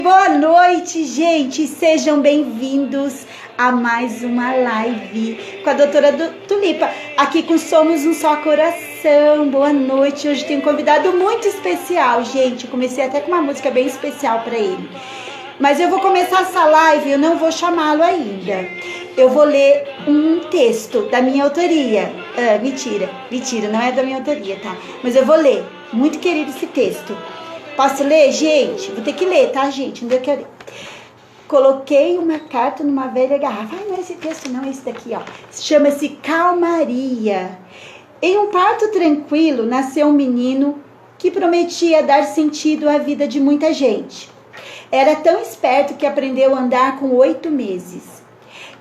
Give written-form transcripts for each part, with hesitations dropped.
Boa noite, gente! Sejam bem-vindos a mais uma live com a doutora Tulipa, aqui com Somos um Só Coração. Boa noite! Hoje tem um convidado muito especial, gente. Eu comecei até com uma música bem especial para ele. Mas eu vou começar essa live, eu não vou chamá-lo ainda. Eu vou ler um texto da minha autoria. Mentira, não é da minha autoria, tá? Mas eu vou ler. Muito querido esse texto. Posso ler, gente? Vou ter que ler, tá, gente? Não deu que eu ler. Coloquei uma carta numa velha garrafa. Não é esse texto, não, é esse daqui, ó. Chama-se Calmaria. Em um parto tranquilo, nasceu um menino que prometia dar sentido à vida de muita gente. Era tão esperto que aprendeu a andar com 8 meses.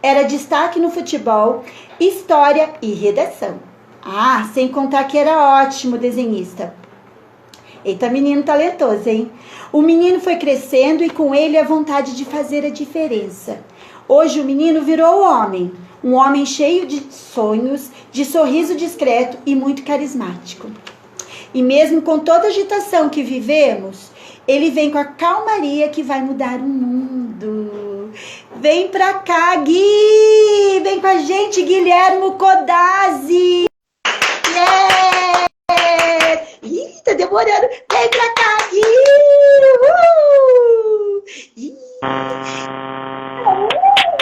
Era destaque no futebol, história e redação. Sem contar que era ótimo desenhista. Eita, menino talentoso, hein? O menino foi crescendo e com ele a vontade de fazer a diferença. Hoje o menino virou homem. Um homem cheio de sonhos, de sorriso discreto e muito carismático. E mesmo com toda a agitação que vivemos, ele vem com a calmaria que vai mudar o mundo. Vem pra cá, Gui! Vem com a gente, Guilhermo Codazzi! Yeah! Ih, tá demorando. Vem pra cá, Gui!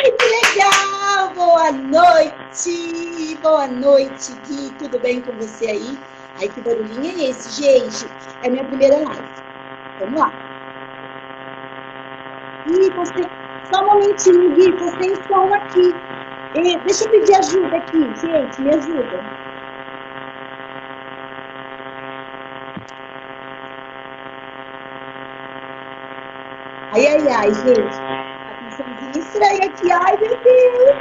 Que legal! Boa noite! Boa noite, Gui! Tudo bem com você aí? Ai, que barulhinho é esse, gente? É minha primeira live. Vamos lá. Gui, só um momentinho, Gui. Tô sem som aqui. Deixa eu pedir ajuda aqui, gente. Me ajuda. Ai, gente. Atençãozinha estranha aqui. Ai, meu Deus.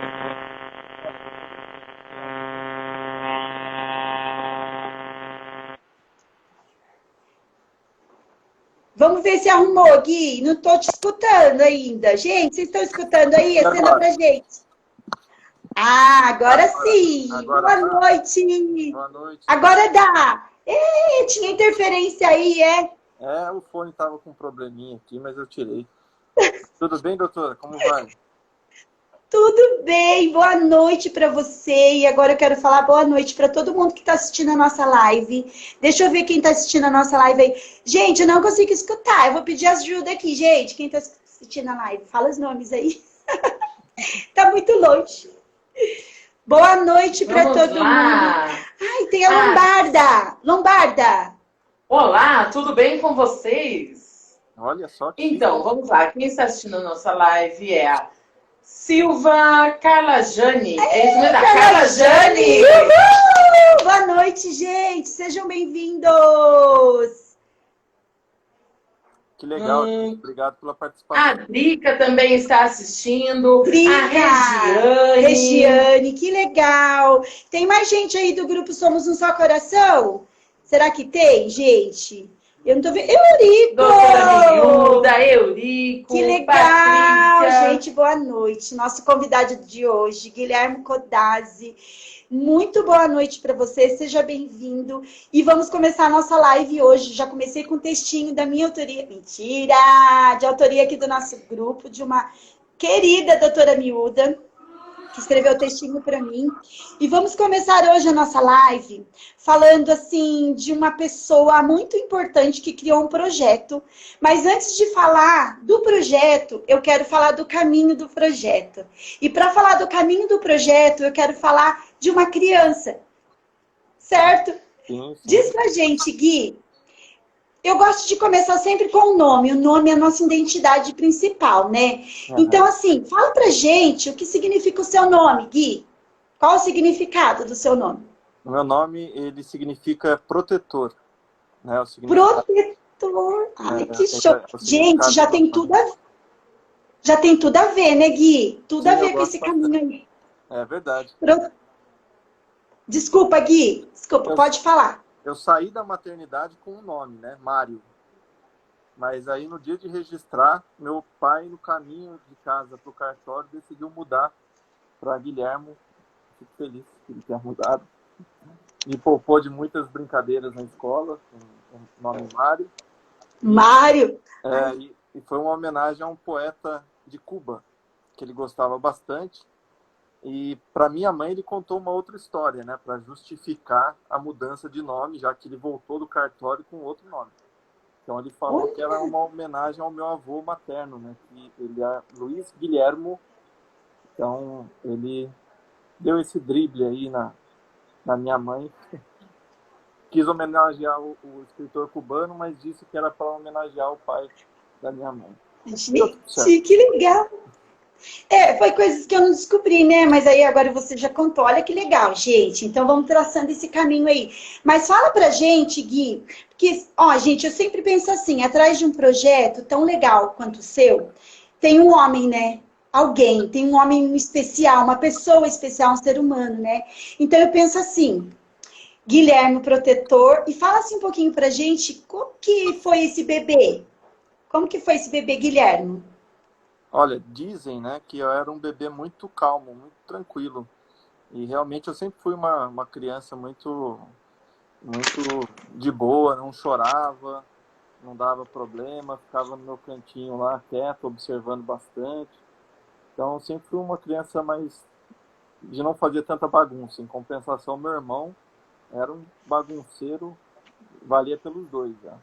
Vamos ver se arrumou, Gui. Não tô te escutando ainda. Gente, vocês estão escutando aí? Acenda pra gente. Agora sim. Boa noite. Boa noite. Agora dá. Tinha interferência aí, é? O fone tava com um probleminha aqui, mas eu tirei. Tudo bem, doutora? Como vai? Tudo bem, boa noite para você. E agora eu quero falar boa noite para todo mundo que está assistindo a nossa live. Deixa eu ver quem está assistindo a nossa live aí. Gente, eu não consigo escutar. Eu vou pedir ajuda aqui, gente. Quem está assistindo a live? Fala os nomes aí. Tá muito longe. Boa noite para todo mundo. Ai, tem a Lombarda. Lombarda. Olá, tudo bem com vocês? Olha só que... Então, vamos lá. Quem está assistindo a nossa live é a Silva Carlajane. É isso mesmo, Carlajane! Boa noite, gente. Sejam bem-vindos. Que legal. Obrigado pela participação. A Drica também está assistindo. Drica. A Regiane, que legal. Tem mais gente aí do grupo Somos um Só Coração? Será que tem, gente? Eu não tô vendo. Eurico! Doutora Miúda, Eurico. Que legal, Patrícia. gente. Boa noite. Nosso convidado de hoje, Guilhermo Codazzi. Muito boa noite para você. Seja bem-vindo. E vamos começar a nossa live hoje. Já comecei com um textinho da minha autoria. Mentira! De autoria aqui do nosso grupo, de uma querida doutora Miúda, que escreveu o textinho para mim. E vamos começar hoje a nossa live falando assim de uma pessoa muito importante que criou um projeto. Mas antes de falar do projeto, eu quero falar do caminho do projeto. E para falar do caminho do projeto, eu quero falar de uma criança. Certo? Sim. Diz pra gente, Gui. Eu gosto de começar sempre com o nome. O nome é a nossa identidade principal, né? Então, assim, fala pra gente o que significa o seu nome, Gui. Qual o significado do seu nome? O meu nome, ele significa protetor. Né? Protetor. Ai, que show. Gente, já tem tudo a ver, né, Gui? Tudo a ver com esse caminho aí. É verdade. Desculpa, Gui. Desculpa, pode falar. Eu saí da maternidade com um nome, né? Mário. Mas aí no dia de registrar, meu pai, no caminho de casa para o cartório, decidiu mudar para Guilhermo. Fico feliz que ele tenha mudado. Me poupou de muitas brincadeiras na escola, com o nome Mário. Mário! e foi uma homenagem a um poeta de Cuba, que ele gostava bastante. E para minha mãe ele contou uma outra história, né, para justificar a mudança de nome, já que ele voltou do cartório com outro nome. Então ele falou que era uma homenagem ao meu avô materno, né, que ele é Luiz Guilhermo. Então ele deu esse drible aí na minha mãe. Quis homenagear o escritor cubano, mas disse que era para homenagear o pai da minha mãe. Gente, que legal! Foi coisas que eu não descobri, né? Mas aí agora você já contou. Olha que legal, gente. Então vamos traçando esse caminho aí. Mas fala pra gente, Gui, porque, ó, gente, eu sempre penso assim, atrás de um projeto tão legal quanto o seu, tem um homem, né? Alguém, tem um homem especial, uma pessoa especial, um ser humano, né? Então eu penso assim, Guilherme Protetor, e fala assim um pouquinho pra gente como que foi esse bebê? Como que foi esse bebê, Guilherme? Olha, dizem, né, que eu era um bebê muito calmo, muito tranquilo. E realmente eu sempre fui uma criança muito de boa, não chorava, não dava problema, ficava no meu cantinho lá, quieto, observando bastante. Então eu sempre fui uma criança mais de não fazer tanta bagunça. Em compensação, meu irmão era um bagunceiro, valia pelos dois já.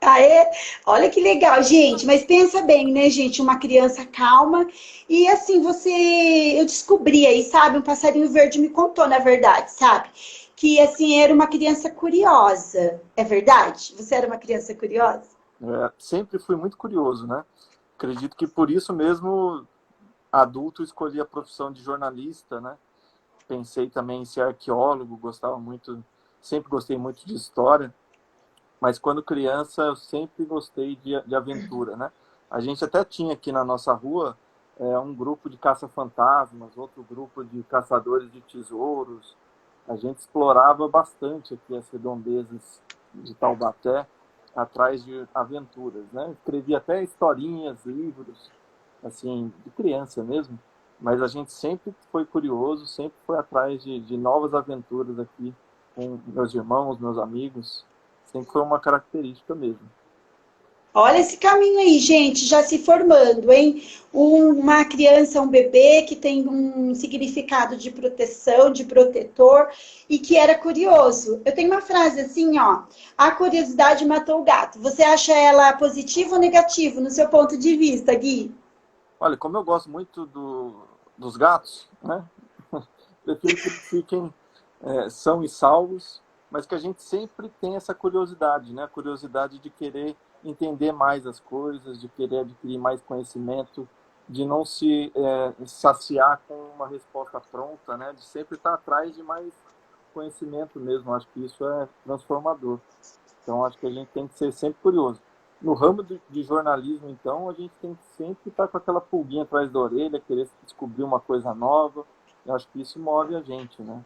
Ah, é? Olha que legal, gente. Mas pensa bem, né, gente? Uma criança calma. E assim, eu descobri aí, sabe? Um passarinho verde me contou, na verdade, sabe? Que assim, era uma criança curiosa. É verdade? Você era uma criança curiosa? Sempre fui muito curioso, né? Acredito que por isso mesmo, adulto, escolhi a profissão de jornalista, né? Pensei também em ser arqueólogo, sempre gostei muito de história. Mas quando criança eu sempre gostei de aventura, né? A gente até tinha aqui na nossa rua um grupo de caça-fantasmas, outro grupo de caçadores de tesouros. A gente explorava bastante aqui as redondezas de Taubaté, atrás de aventuras, né? Escrevia até historinhas, livros, assim, de criança mesmo. Mas a gente sempre foi curioso, sempre foi atrás de novas aventuras aqui com meus irmãos, meus amigos. Sempre foi uma característica mesmo. Olha esse caminho aí, gente, já se formando, hein? Uma criança, um bebê que tem um significado de proteção, de protetor e que era curioso. Eu tenho uma frase assim, ó: a curiosidade matou o gato. Você acha ela positiva ou negativa no seu ponto de vista, Gui? Olha, como eu gosto muito dos gatos, né? Prefiro que eles fiquem são e salvos, mas que a gente sempre tem essa curiosidade, né? A curiosidade de querer entender mais as coisas, de querer adquirir mais conhecimento, de não se saciar com uma resposta pronta, né? De sempre estar atrás de mais conhecimento mesmo. Acho que isso é transformador. Então, acho que a gente tem que ser sempre curioso. No ramo de jornalismo, então, a gente tem que sempre estar com aquela pulguinha atrás da orelha, querer descobrir uma coisa nova. Eu acho que isso move a gente, né?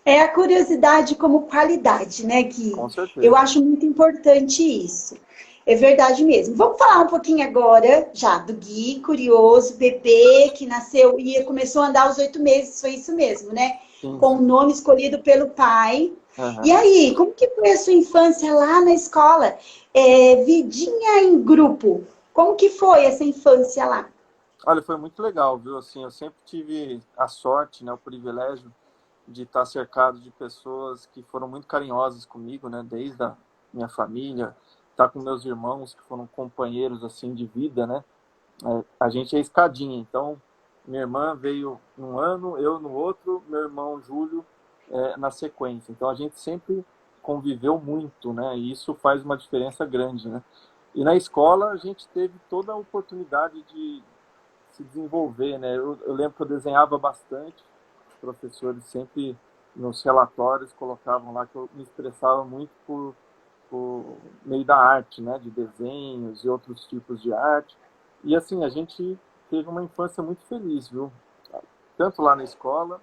É a curiosidade como qualidade, né, Gui? Com certeza. Eu acho muito importante isso. É verdade mesmo. Vamos falar um pouquinho agora já do Gui, curioso, bebê, que nasceu e começou a andar aos 8 meses, foi isso mesmo, né? Sim, Com o sim. nome escolhido pelo pai. Uhum. E aí, como que foi a sua infância lá na escola? Vidinha em grupo. Como que foi essa infância lá? Olha, foi muito legal, viu? Assim, eu sempre tive a sorte, né, o privilégio de estar cercado de pessoas que foram muito carinhosas comigo, né, desde a minha família, estar com meus irmãos que foram companheiros assim de vida, né? A gente é escadinha, então minha irmã veio num ano, eu no outro, meu irmão Júlio na sequência. Então a gente sempre conviveu muito, né? E isso faz uma diferença grande, né? E na escola a gente teve toda a oportunidade de se desenvolver, né? Eu lembro que eu desenhava bastante, os professores sempre nos relatórios colocavam lá que eu me expressava muito por meio da arte, né? De desenhos e outros tipos de arte. E assim, a gente teve uma infância muito feliz, viu? Tanto lá na escola,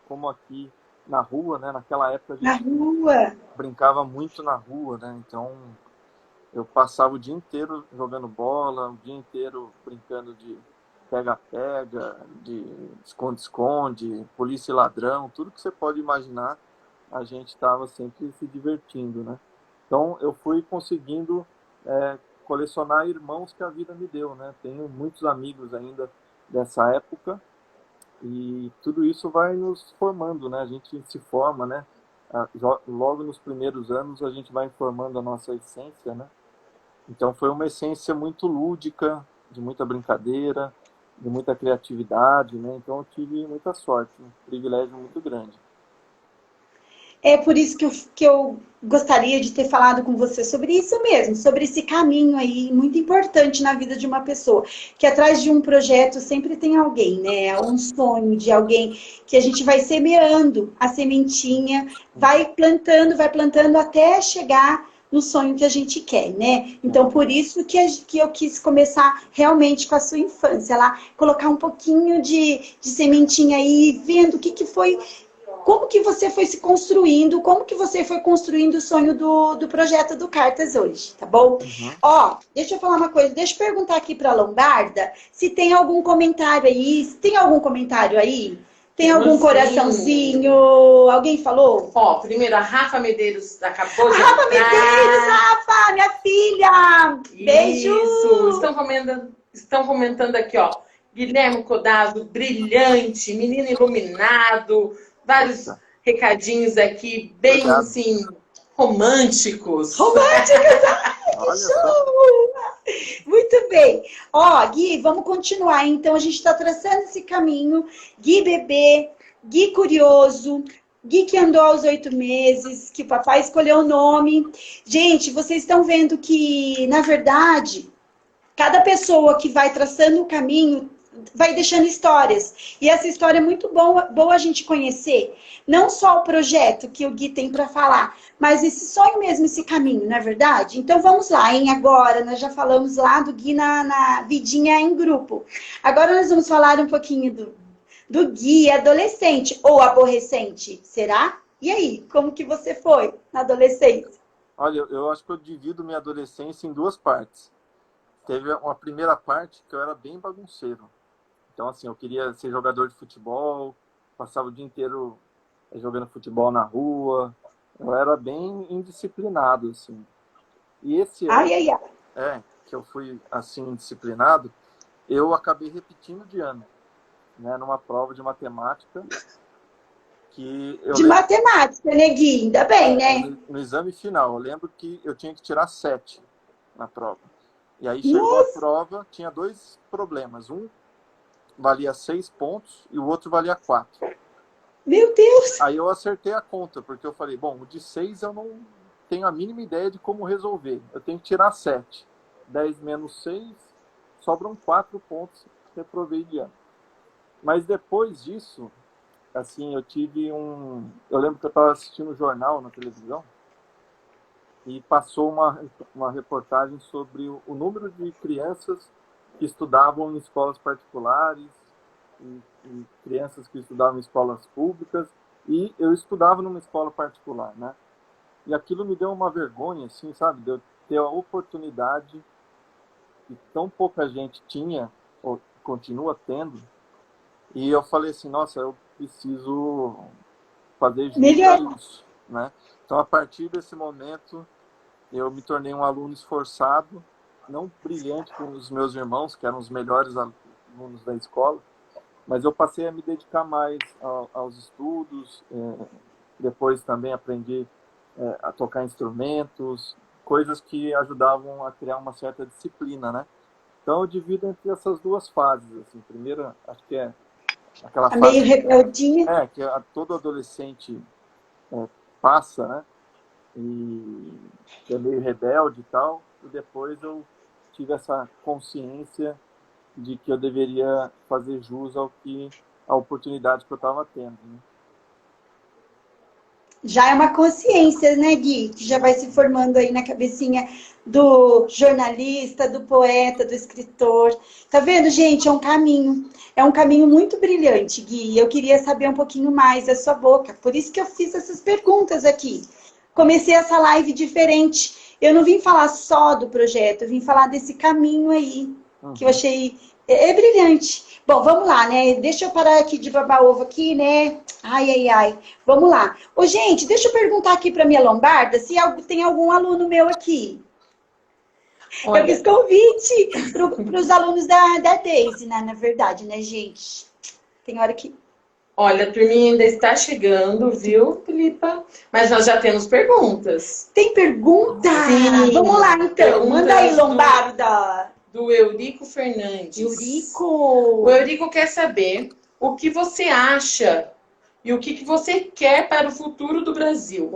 como aqui na rua, né? Naquela época a Na gente rua. brincava muito na rua, né? Então eu passava o dia inteiro jogando bola, o dia inteiro brincando de pega-pega, de esconde-esconde, polícia e ladrão, tudo que você pode imaginar, a gente estava sempre se divertindo, né? Então eu fui conseguindo colecionar irmãos que a vida me deu, né? Tenho muitos amigos ainda dessa época e tudo isso vai nos formando, né? A gente se forma, né? Logo nos primeiros anos a gente vai formando a nossa essência, né? Então foi uma essência muito lúdica, de muita brincadeira, de muita criatividade, né? Então eu tive muita sorte, um privilégio muito grande. É por isso que eu gostaria de ter falado com você sobre isso mesmo, sobre esse caminho aí muito importante na vida de uma pessoa. Que atrás de um projeto sempre tem alguém, né? Um sonho de alguém que a gente vai semeando a sementinha, vai plantando até chegar no sonho que a gente quer, né? Então, por isso que eu quis começar realmente com a sua infância, lá, colocar um pouquinho de sementinha aí, vendo o que foi. Como que você foi se construindo, como que você foi construindo o sonho do projeto do Cartas hoje, tá bom? Uhum. Ó, deixa eu falar uma coisa, deixa eu perguntar aqui pra Lombarda se tem algum comentário aí, se tem algum comentário aí? Tem algum coraçãozinho? Alguém falou? Ó, primeiro a Rafa Medeiros acabou de Rafa Medeiros, Rafa, minha filha! Beijo! Isso, estão comentando aqui, ó. Guilherme Codazo, brilhante, menino iluminado, vários recadinhos aqui, bem Obrigado. assim, românticos. Românticos! Olha Show! só. Muito bem. Ó, Gui, vamos continuar. Então, a gente está traçando esse caminho. Gui bebê, Gui curioso, Gui que andou aos 8 meses, que o papai escolheu o nome. Gente, vocês estão vendo que, na verdade, cada pessoa que vai traçando o caminho vai deixando histórias. E essa história é muito boa a gente conhecer. Não só o projeto que o Gui tem para falar, mas esse sonho mesmo, esse caminho, não é verdade? Então vamos lá, hein? Agora, nós já falamos lá do Gui na vidinha em grupo. Agora nós vamos falar um pouquinho do Gui adolescente ou aborrecente. Será? E aí, como que você foi na adolescência? Olha, eu acho que eu divido minha adolescência em duas partes. Teve uma primeira parte que eu era bem bagunceiro. Então, assim, eu queria ser jogador de futebol, passava o dia inteiro jogando futebol na rua. Eu era bem indisciplinado, assim. E esse ano, que eu fui, assim, indisciplinado, eu acabei repetindo de ano, né, numa prova de matemática. Matemática, né, Gui? Ainda bem, né? No exame final, eu lembro que eu tinha que tirar 7 na prova. E aí chegou a prova, tinha 2 problemas. Um valia 6 pontos e o outro valia 4. Meu Deus! Aí eu acertei a conta, porque eu falei, bom, o de 6 eu não tenho a mínima ideia de como resolver. Eu tenho que tirar 7. 10 menos 6, sobram 4 pontos, reprovei de ano. Mas depois disso, assim, eu lembro que eu estava assistindo um jornal na televisão e passou uma reportagem sobre o número de crianças que estudavam em escolas particulares e crianças que estudavam em escolas públicas, e eu estudava numa escola particular, né? E aquilo me deu uma vergonha, assim, sabe? De eu ter a oportunidade que tão pouca gente tinha, ou continua tendo, e eu falei assim, nossa, eu preciso fazer isso, né? Então, a partir desse momento, eu me tornei um aluno esforçado, não brilhante como os meus irmãos, que eram os melhores alunos da escola, mas eu passei a me dedicar mais aos estudos, depois também aprendi a tocar instrumentos, coisas que ajudavam a criar uma certa disciplina, né? Então eu divido entre essas duas fases, assim. Primeiro, acho que é aquela fase meio rebeldinha. que todo adolescente passa, né? E é meio rebelde e tal, e depois eu tive essa consciência de que eu deveria fazer jus à oportunidade que eu estava tendo, né? Já é uma consciência, né, Gui? Que já vai se formando aí na cabecinha do jornalista, do poeta, do escritor. Tá vendo, gente? É um caminho muito brilhante, Gui. Eu queria saber um pouquinho mais da sua boca. Por isso que eu fiz essas perguntas aqui. Comecei essa live diferente. Eu não vim falar só do projeto, eu vim falar desse caminho aí, que eu achei brilhante. Bom, vamos lá, né? Deixa eu parar aqui de babar ovo aqui, né? Ai. Vamos lá. Ô, gente, deixa eu perguntar aqui para minha Lombarda se tem algum aluno meu aqui. Eu fiz Olha, convite para os alunos da Daisy, né? Na verdade, né, gente? Tem hora que. olha, a turminha ainda está chegando, viu, Filipa? Mas nós já temos perguntas. Tem pergunta? Vamos lá, Sim, então. Manda aí, perguntas Lombarda. do Eurico Fernandes. O Eurico. Eurico quer saber o que você acha e o que você quer para o futuro do Brasil.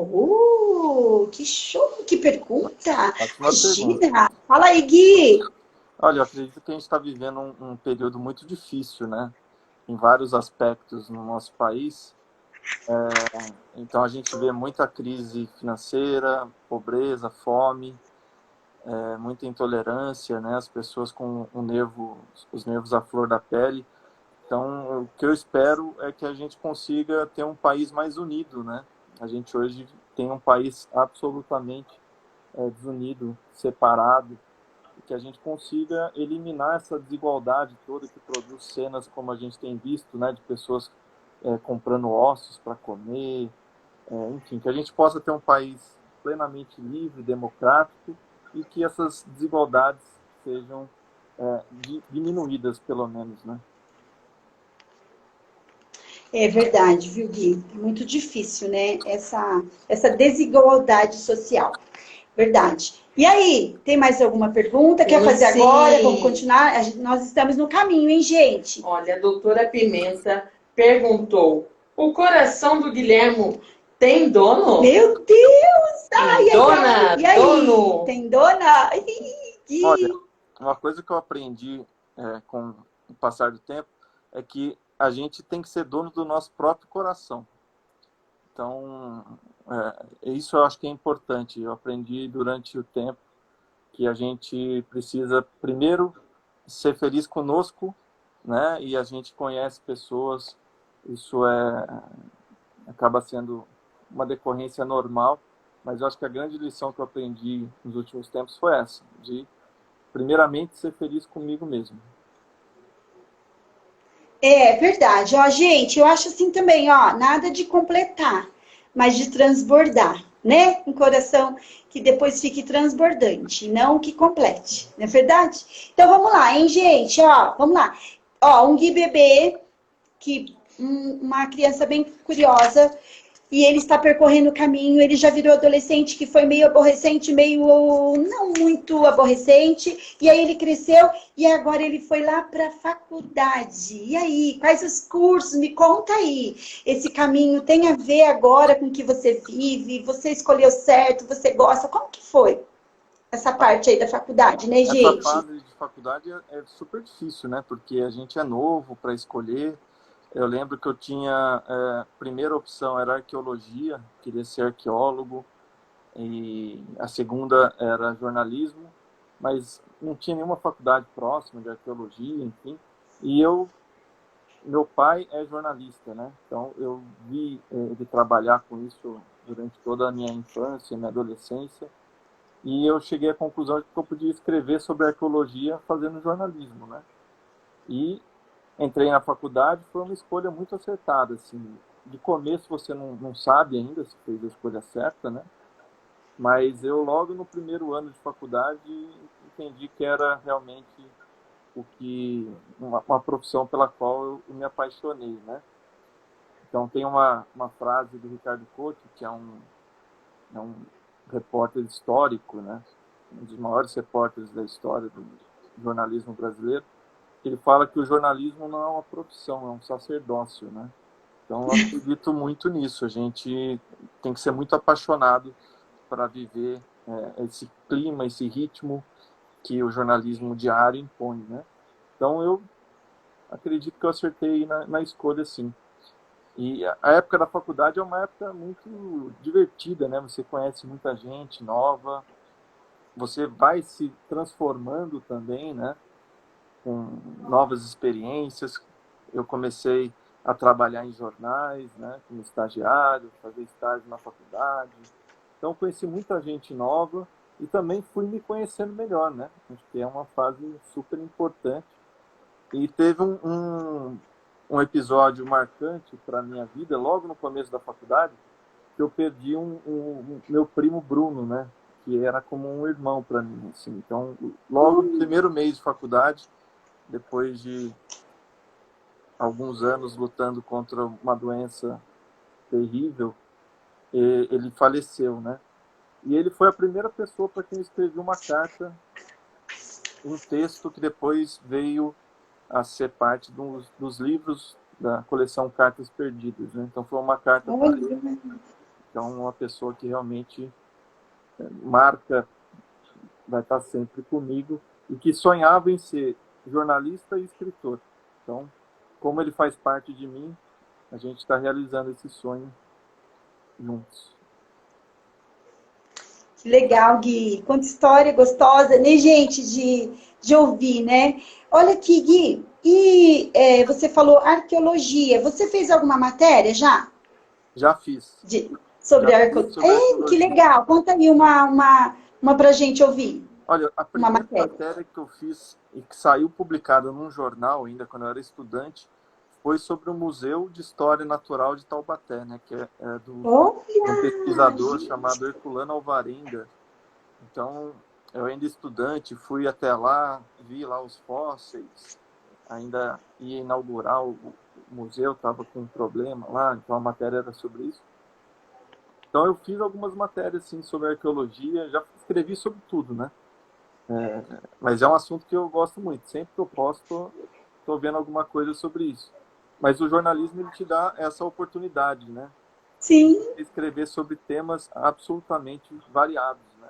Que show, que pergunta. Ótima pergunta. Imagina. Fala aí, Gui. Olha, eu acredito que a gente está vivendo um período muito difícil, né? Em vários aspectos no nosso país. Então a gente vê muita crise financeira, pobreza, fome, muita intolerância, né? As pessoas com os nervos à flor da pele. Então, o que eu espero é que a gente consiga ter um país mais unido, né? A gente hoje tem um país absolutamente desunido, separado, e que a gente consiga eliminar essa desigualdade toda que produz cenas como a gente tem visto, né? De pessoas comprando ossos para comer, enfim, que a gente possa ter um país plenamente livre, democrático, e que essas desigualdades sejam diminuídas, pelo menos, né? É verdade, viu, Gui? Muito difícil, né? Essa desigualdade social. Verdade. E aí, tem mais alguma pergunta? Quer Temos fazer agora? Vamos sim. continuar? Nós estamos no caminho, hein, gente? Olha, a doutora Pimenta perguntou: o coração do Guilhermo tem dono? Meu Deus! Tem Ai, ai, ai. dona? E aí? Dono? Tem dona? Ih, Olha, Gui. uma coisa que eu aprendi com o passar do tempo é que a gente tem que ser dono do nosso próprio coração. Então, isso eu acho que é importante. Eu aprendi durante o tempo que a gente precisa, primeiro, ser feliz conosco, né? E a gente conhece pessoas, isso acaba sendo uma decorrência normal, mas eu acho que a grande lição que eu aprendi nos últimos tempos foi essa, de primeiramente ser feliz comigo mesmo. É verdade. Ó, gente, eu acho assim também, ó, nada de completar, mas de transbordar, né? Um coração que depois fique transbordante, não que complete, não é verdade? Então vamos lá, hein, gente? Ó, vamos lá. Ó, um Gui bebê, uma criança bem curiosa, e ele está percorrendo o caminho, ele já virou adolescente, que foi meio aborrecente, meio não muito aborrecente, e aí ele cresceu, e agora ele foi lá para a faculdade. E aí, quais os cursos? Me conta aí. Esse caminho tem a ver agora com o que você vive? Você escolheu certo? Você gosta? Como que foi essa parte aí da faculdade, né, Essa gente? fase de faculdade é super difícil, né? Porque a gente é novo para escolher. Eu lembro que eu tinha, primeira opção era arqueologia, queria ser arqueólogo, e a segunda era jornalismo, mas não tinha nenhuma faculdade próxima de arqueologia, enfim. E meu pai é jornalista, né? Então eu vi ele trabalhar com isso durante toda a minha infância, minha adolescência, e eu cheguei à conclusão de que eu podia escrever sobre arqueologia fazendo jornalismo, né? E entrei na faculdade, foi uma escolha muito acertada, assim. De começo você não sabe ainda se fez a escolha certa, né? Mas eu logo no primeiro ano de faculdade entendi que era realmente uma profissão pela qual eu me apaixonei, né? Então tem uma frase do Ricardo Couto, que é um repórter histórico, né? Um dos maiores repórteres da história do jornalismo brasileiro. Ele fala que o jornalismo não é uma profissão, é um sacerdócio, né? Então eu acredito muito nisso. A gente tem que ser muito apaixonado para viver esse clima, esse ritmo que o jornalismo diário impõe, né? Então eu acredito que eu acertei na escolha, sim. E a época da faculdade é uma época muito divertida, né? Você conhece muita gente nova, você vai se transformando também, né? Com novas experiências. Eu comecei a trabalhar em jornais, né? Como estagiário, fazer estágio na faculdade. Então conheci muita gente nova e também fui me conhecendo melhor, né? Acho que é uma fase super importante. E teve um episódio marcante para a minha vida, logo no começo da faculdade, que eu perdi meu primo Bruno, né? que era como um irmão para mim, assim. Então, logo no primeiro mês de faculdade, depois de alguns anos lutando contra uma doença terrível, ele faleceu, né? E ele foi a primeira pessoa para quem eu escrevi uma carta, um texto que depois veio a ser parte dos livros da coleção Cartas Perdidas, né? Então foi uma carta para ele. Então uma pessoa que realmente marca, vai estar sempre comigo, e que sonhava em ser jornalista e escritor. Então, como ele faz parte de mim, a gente está realizando esse sonho juntos. Que legal, Gui. Quanta história gostosa, né, gente, de ouvir, né? Olha aqui, Gui, e você falou arqueologia. Você fez alguma matéria já? Já fiz. Sobre Já fiz arqueologia? sobre Que arqueologia. legal. Conta aí uma pra gente ouvir. Olha, a Uma primeira matéria. matéria que eu fiz e que saiu publicada num jornal ainda quando eu era estudante foi sobre o Museu de História Natural de Taubaté, né? Que é de um pesquisador chamado Herculano Alvarenga. Então, eu ainda estudante, fui até lá, vi lá os fósseis, ainda ia inaugurar o museu, estava com um problema lá, então a matéria era sobre isso. Então eu fiz algumas matérias assim, sobre arqueologia, já escrevi sobre tudo, né? Mas é um assunto que eu gosto muito, sempre que eu posso, estou vendo alguma coisa sobre isso. Mas o jornalismo ele te dá essa oportunidade, né? Sim. De escrever sobre temas absolutamente variados, né?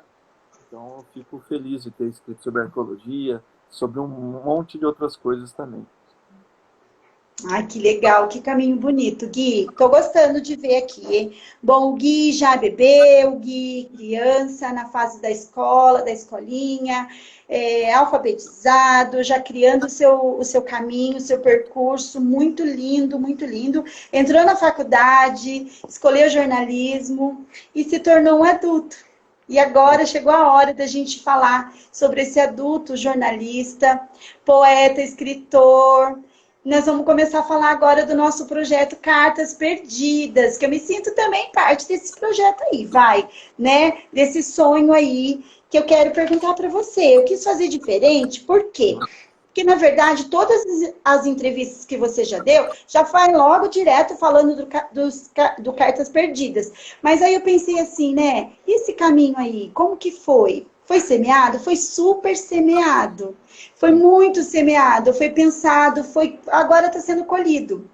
Então, eu fico feliz de ter escrito sobre arqueologia, sobre um monte de outras coisas também. Ai, que legal, que caminho bonito, Gui. Tô gostando de ver aqui, hein? Bom, o Gui já bebeu, o Gui criança, na fase da escola, da escolinha, alfabetizado, já criando o seu caminho, o seu percurso, muito lindo, muito lindo. Entrou na faculdade, escolheu jornalismo e se tornou um adulto. E agora chegou a hora da gente falar sobre esse adulto jornalista, poeta, escritor. Nós vamos começar a falar agora do nosso projeto Cartas Perdidas, que eu me sinto também parte desse projeto aí, né? Desse sonho aí que eu quero perguntar para você. Eu quis fazer diferente, por quê? Porque, na verdade, todas as entrevistas que você já deu, já vai logo direto falando do Cartas Perdidas. Mas aí eu pensei assim, né? E esse caminho aí, como que foi? Foi semeado? Foi super semeado. Foi muito semeado, foi pensado, agora está sendo colhido.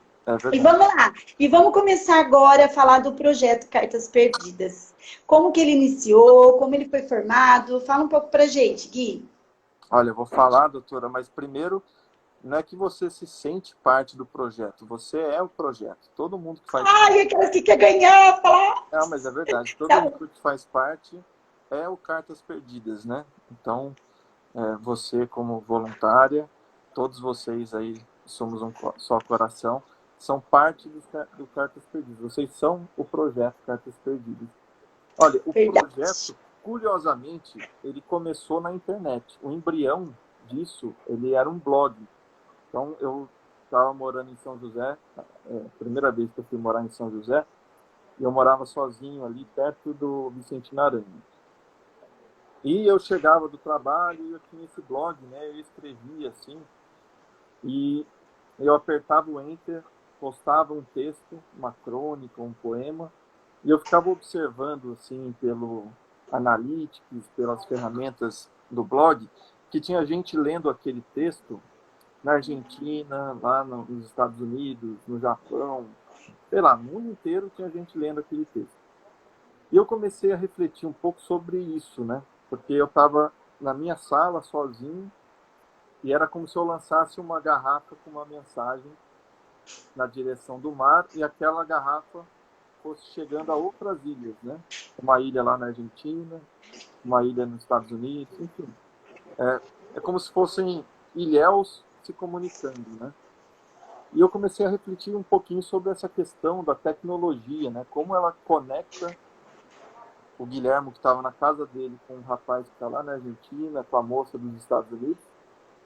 E vamos lá. E vamos começar agora a falar do projeto Cartas Perdidas. Como que ele iniciou, como ele foi formado. Fala um pouco pra gente, Gui. Olha, eu vou falar, doutora, mas primeiro, não é que você se sente parte do projeto, você é o projeto. Todo mundo que faz parte... aquelas que quer ganhar, falar... Não, mas é verdade. Todo mundo que faz parte é o Cartas Perdidas, né? Então, você como voluntária, todos vocês aí, somos um só coração, são parte do Cartas Perdidas. Vocês são o projeto Cartas Perdidas. Olha, o projeto, curiosamente, ele começou na internet. O embrião disso, ele era um blog. Então, eu estava morando em São José, primeira vez que eu fui morar em São José, e eu morava sozinho ali, perto do Vicentino Aranha. E eu chegava do trabalho e eu tinha esse blog, né? Eu escrevia assim, e eu apertava o Enter, postava um texto, uma crônica, um poema, e eu ficava observando, assim, pelo Analytics, pelas ferramentas do blog, que tinha gente lendo aquele texto na Argentina, lá nos Estados Unidos, no Japão, sei lá, no mundo inteiro tinha gente lendo aquele texto. E eu comecei a refletir um pouco sobre isso, né? Porque eu estava na minha sala, sozinho, e era como se eu lançasse uma garrafa com uma mensagem na direção do mar, e aquela garrafa fosse chegando a outras ilhas, né? Uma ilha lá na Argentina, uma ilha nos Estados Unidos, enfim. É como se fossem ilhéus se comunicando, né? E eu comecei a refletir um pouquinho sobre essa questão da tecnologia, né? Como ela conecta o Guilherme, que estava na casa dele, com um rapaz que está lá na Argentina, com a moça dos Estados Unidos,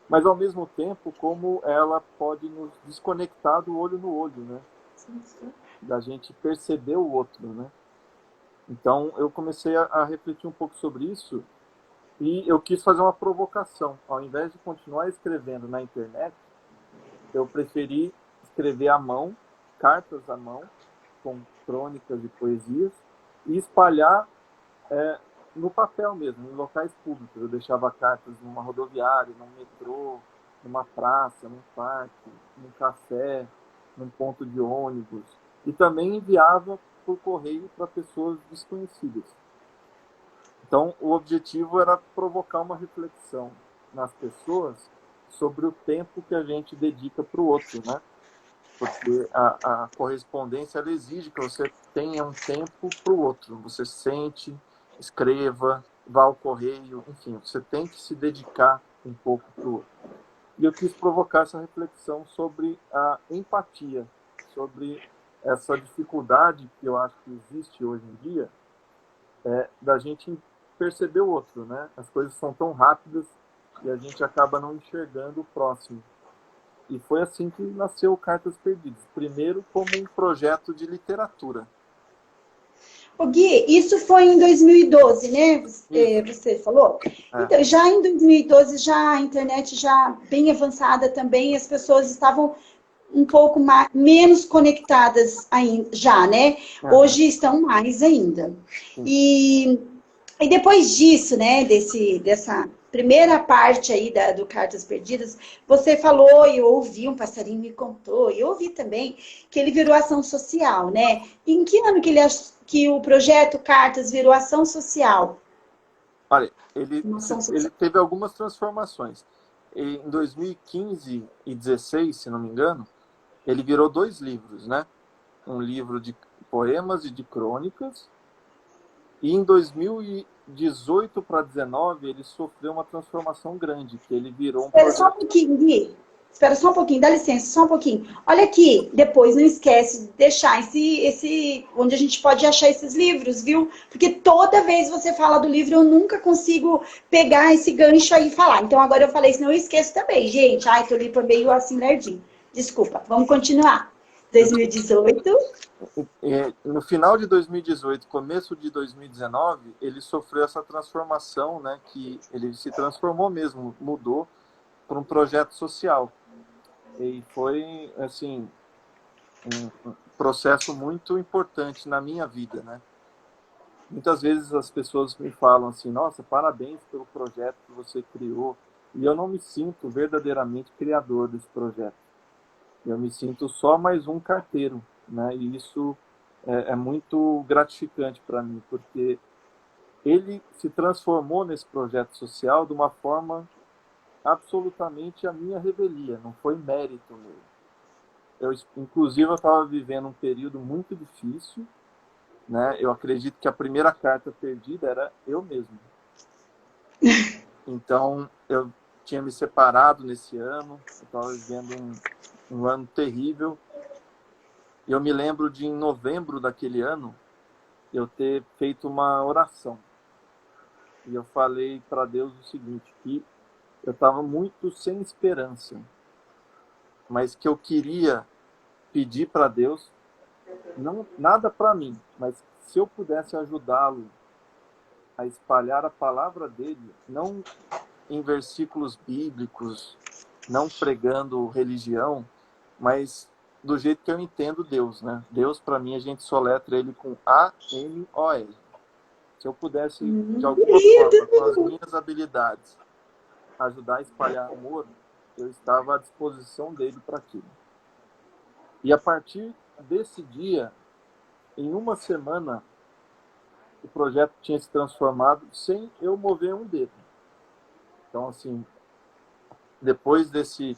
mas ao mesmo tempo como ela pode nos desconectar do olho no olho, né? Da gente perceber o outro, né? Então, eu comecei a refletir um pouco sobre isso e eu quis fazer uma provocação. Ao invés de continuar escrevendo na internet, eu preferi escrever à mão, cartas à mão, com crônicas e poesias, e espalhar no papel mesmo, em locais públicos. Eu deixava cartas numa rodoviária, num metrô, numa praça, num parque, num café, num ponto de ônibus. E também enviava por correio para pessoas desconhecidas. Então, o objetivo era provocar uma reflexão nas pessoas sobre o tempo que a gente dedica para o outro, né? Porque a correspondência ela exige que você tenha um tempo para o outro. Você sente, escreva, vá ao correio, enfim, você tem que se dedicar um pouco para o outro. E eu quis provocar essa reflexão sobre a empatia, sobre essa dificuldade que eu acho que existe hoje em dia, da gente perceber o outro, né? As coisas são tão rápidas e a gente acaba não enxergando o próximo. E foi assim que nasceu Cartas Perdidas. Primeiro como um projeto de literatura. O Gui, isso foi em 2012, né? Você falou? Então, já em 2012, já a internet já bem avançada também, as pessoas estavam um pouco menos conectadas ainda, já, né? Hoje estão mais ainda. E depois disso, né, dessa primeira parte aí do Cartas Perdidas, você falou, e eu ouvi, um passarinho me contou, e eu ouvi também, que ele virou ação social, né? Em que ano que o projeto Cartas virou ação social? Olha, ele teve algumas transformações. Em 2015 e 2016, se não me engano, ele virou 2 livros, né? Um livro de poemas e de crônicas. E em 2018 para 2019, ele sofreu uma transformação grande, que ele virou um projeto... Só um pouquinho, Gui. Espera só um pouquinho, dá licença, só um pouquinho. Olha aqui, depois não esquece de deixar onde a gente pode achar esses livros, viu? Porque toda vez você fala do livro, eu nunca consigo pegar esse gancho aí e falar. Então agora eu falei, senão eu esqueço também, gente. Ai, Tulipa meio assim, nerdinho. Desculpa, vamos continuar. 2018. No final de 2018, começo de 2019, ele sofreu essa transformação, né? Que ele se transformou mesmo, mudou para um projeto social. E foi, assim, um processo muito importante na minha vida, né? Muitas vezes as pessoas me falam assim, nossa, parabéns pelo projeto que você criou. E eu não me sinto verdadeiramente criador desse projeto. Eu me sinto só mais um carteiro, né? E isso é muito gratificante para mim, porque ele se transformou nesse projeto social de uma forma absolutamente a minha revelia, não foi mérito meu. Inclusive, eu estava vivendo um período muito difícil, né? Eu acredito que a primeira carta perdida era eu mesmo. Então, eu tinha me separado nesse ano, eu estava vivendo um ano terrível. Eu me lembro de, em novembro daquele ano, eu ter feito uma oração. E eu falei para Deus o seguinte, que eu estava muito sem esperança, mas que eu queria pedir para Deus, não nada para mim, mas se eu pudesse ajudá-lo a espalhar a palavra dele, não em versículos bíblicos, não pregando religião, mas do jeito que eu entendo Deus, né? Deus, para mim, a gente soletra ele com A-M-O-L. Se eu pudesse, de alguma forma, com as minhas habilidades, ajudar a espalhar amor, eu estava à disposição dele para aquilo. E a partir desse dia, em uma semana, o projeto tinha se transformado sem eu mover um dedo. Então, assim, depois desse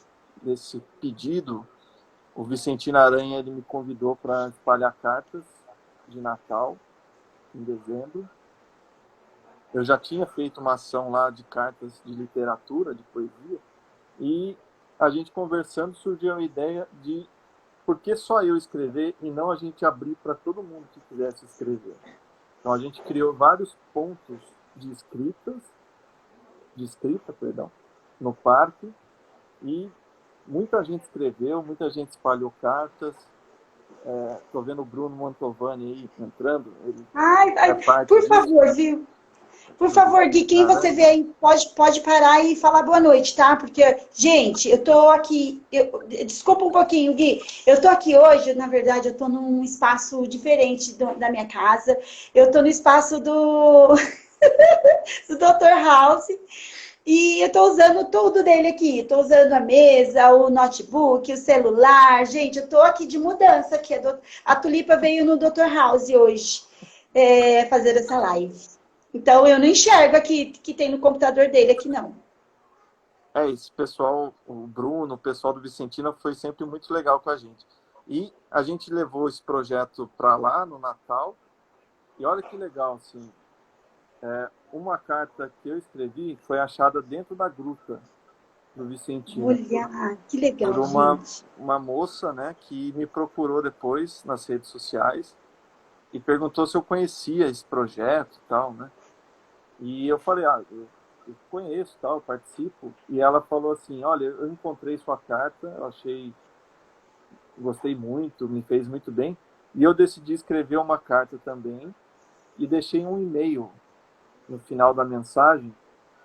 pedido, o Vicentino Aranha ele me convidou para espalhar cartas de Natal, em dezembro. Eu já tinha feito uma ação lá de cartas de literatura, de poesia, e a gente conversando surgiu a ideia de por que só eu escrever e não a gente abrir para todo mundo que quisesse escrever. Então a gente criou vários pontos de escrita, no parque, e muita gente escreveu, muita gente espalhou cartas, Estou vendo o Bruno Mantovani aí entrando. Ele Ai, é parte por disso. favor, viu? Por favor, Gui, quem você vê aí, pode parar e falar boa noite, tá? Porque, gente, eu tô aqui. Desculpa um pouquinho, Gui. Eu tô aqui hoje, na verdade, eu tô num espaço diferente da minha casa. Eu tô no espaço do Dr. House. E eu tô usando tudo dele aqui. Tô usando a mesa, o notebook, o celular. Gente, eu tô aqui de mudança aqui. A Tulipa veio no Dr. House hoje fazer essa live. Então, eu não enxergo aqui que tem no computador dele aqui, não. Esse pessoal, o Bruno, o pessoal do Vicentina foi sempre muito legal com a gente. E a gente levou esse projeto para lá no Natal. E olha que legal, assim, uma carta que eu escrevi foi achada dentro da gruta do Vicentina. Olha, que legal, por gente. uma moça, né, que me procurou depois nas redes sociais e perguntou se eu conhecia esse projeto e tal, né? E eu falei, eu conheço, tal, eu participo. E ela falou assim, olha, eu encontrei sua carta, eu gostei muito, me fez muito bem. E eu decidi escrever uma carta também e deixei um e-mail no final da mensagem.